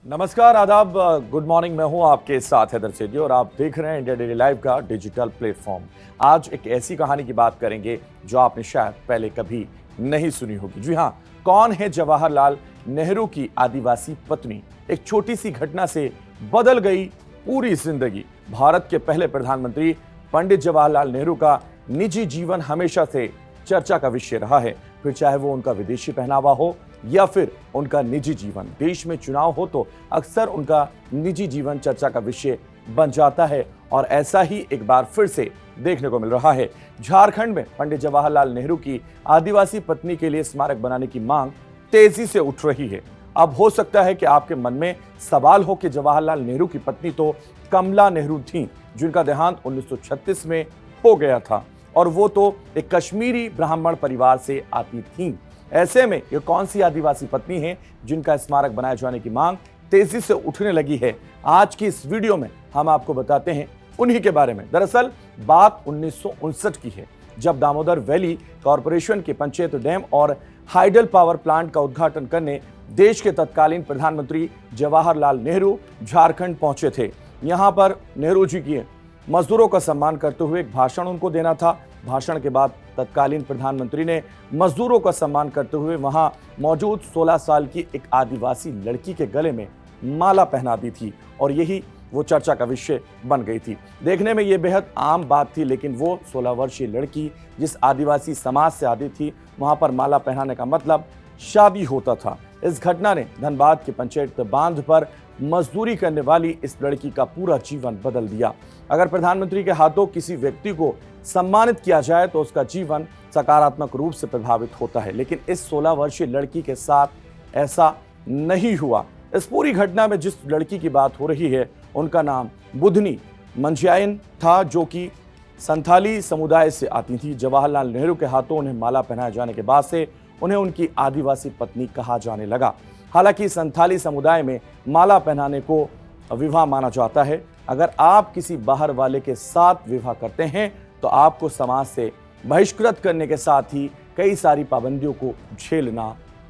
नमस्कार, आदाब, good morning. मैं हूं आपके साथ हैदर सेठी और आप देख रहे हैं इंडिया डेली लाइव का डिजिटल प्लेटफॉर्म। आज एक ऐसी कहानी की बात करेंगे जो आपने शायद पहले कभी नहीं सुनी होगी। जी हां, कौन है जवाहरलाल नेहरू की आदिवासी पत्नी। एक छोटी सी घटना से बदल गई पूरी जिंदगी। भारत के पहले प्रधानमंत्री पंडित जवाहरलाल नेहरू का निजी जीवन हमेशा से चर्चा का विषय रहा है, फिर चाहे वो उनका विदेशी पहनावा हो या फिर उनका निजी जीवन। देश में चुनाव हो तो अक्सर उनका निजी जीवन चर्चा का विषय बन जाता है और ऐसा ही एक बार फिर से देखने को मिल रहा है। झारखंड में पंडित जवाहरलाल नेहरू की आदिवासी पत्नी के लिए स्मारक बनाने की मांग तेजी से उठ रही है। अब हो सकता है कि आपके मन में सवाल हो कि जवाहरलाल नेहरू की पत्नी तो कमला नेहरू थीं, जिनका देहांत 1936 में हो गया था और वो तो एक कश्मीरी ब्राह्मण परिवार से आती थीं। ऐसे में ये कौन सी आदिवासी पत्नी है जिनका स्मारक बनाए जाने की मांग तेजी से उठने लगी है? आज की इस वीडियो में हम आपको बताते हैं उन्हीं के बारे में। दरअसल बात 1959 की है, जब दामोदर वैली कॉरपोरेशन के पंचायत डैम और हाइडल पावर प्लांट का उद्घाटन करने देश के तत्कालीन प्रधानमंत्री जवाहरलाल नेहरू झारखंड पहुंचे थे। यहां पर नेहरू जी की मजदूरों का सम्मान करते हुए एक भाषण उनको देना था। भाषण के बाद तत्कालीन प्रधानमंत्री ने मजदूरों का सम्मान करते हुए वहां मौजूद 16 साल की एक आदिवासी लड़की के गले में माला पहना दी थी और यही वो चर्चा का विषय बन गई थी। देखने में ये बेहद आम बात थी, लेकिन वो 16 वर्षीय लड़की जिस आदिवासी समाज से आती थी, वहां पर माला पहनाने का मतलब शादी होता था। इस घटना ने धनबाद के पंचायत बांध पर मजदूरी करने वाली इस लड़की का पूरा जीवन बदल दिया। अगर प्रधानमंत्री के हाथों किसी व्यक्ति को सम्मानित किया जाए तो उसका जीवन सकारात्मक रूप से प्रभावित होता है, लेकिन इस 16 वर्षीय लड़की के साथ ऐसा नहीं हुआ। इस पूरी घटना में जिस लड़की की बात हो रही है उनका नाम बुधनी मंझायन था, जो कि संथाली समुदाय से आती थी। जवाहरलाल नेहरू के हाथों उन्हें माला पहनाए जाने के बाद से उन्हें उनकी आदिवासी पत्नी कहा जाने लगा। हालांकि संथाली समुदाय में माला पहनाने को विवाह माना जाता है। अगर आप किसी बाहर वाले के साथ विवाह करते हैं तो आपको समाज से बहिष्कृत करने के साथ ही कई सारी पाबंदियों को झेलना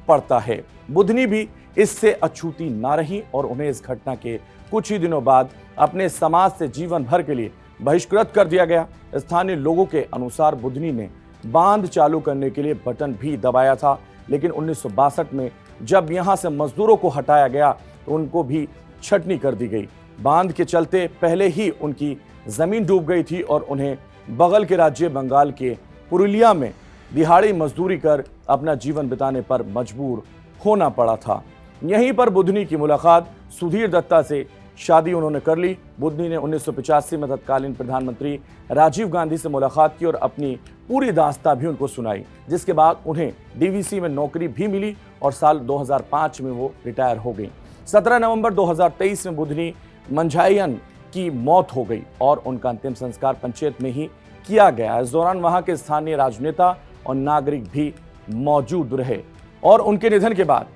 पड़ता है। बुधनी भी इससे अछूती ना रही और उन्हें इस घटना के कुछ ही दिनों बाद अपने समाज से जीवन भर के लिए बहिष्कृत कर दिया गया। स्थानीय लोगों के अनुसार बुधनी ने बांध चालू करने के लिए बटन भी दबाया था, लेकिन 1962 में जब यहां से मजदूरों को हटाया गया तो उनको भी छटनी कर दी गई। बांध के चलते पहले ही उनकी जमीन डूब गई थी और उन्हें बगल के राज्य बंगाल के पुरुलिया में दिहाड़ी मजदूरी कर अपना जीवन बिताने पर मजबूर होना पड़ा था। यहीं पर बुधनी की मुलाकात सुधीर दत्ता से शादी उन्होंने कर ली। बुधनी ने 1985 में तत्कालीन प्रधानमंत्री राजीव गांधी से मुलाकात की और अपनी पूरी दास्तां भी उनको सुनाई, जिसके बाद उन्हें डीवीसी में नौकरी भी मिली और साल 2005 में वो रिटायर हो गई। 17 नवंबर 2023 में बुधनी मंझायन की मौत हो गई और उनका अंतिम संस्कार पंचायत में ही किया गया। इस दौरान वहां के स्थानीय राजनेता और नागरिक भी मौजूद रहे और उनके निधन के बाद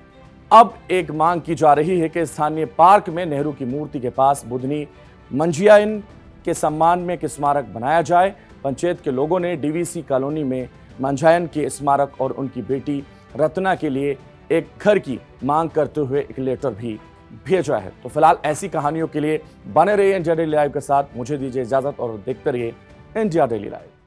अब एक मांग की जा रही है कि स्थानीय पार्क में नेहरू की मूर्ति के पास बुधनी मंझायन के सम्मान में एक स्मारक बनाया जाए। पंचायत के लोगों ने डीवीसी कॉलोनी में मंझायन के स्मारक और उनकी बेटी रत्ना के लिए एक घर की मांग करते हुए एक लेटर भी भेजा है। तो फिलहाल ऐसी कहानियों के लिए बने रहिए इंडिया डेली लाइव के साथ। मुझे दीजिए इजाजत और देखते रहिए इंडिया डेली लाइव।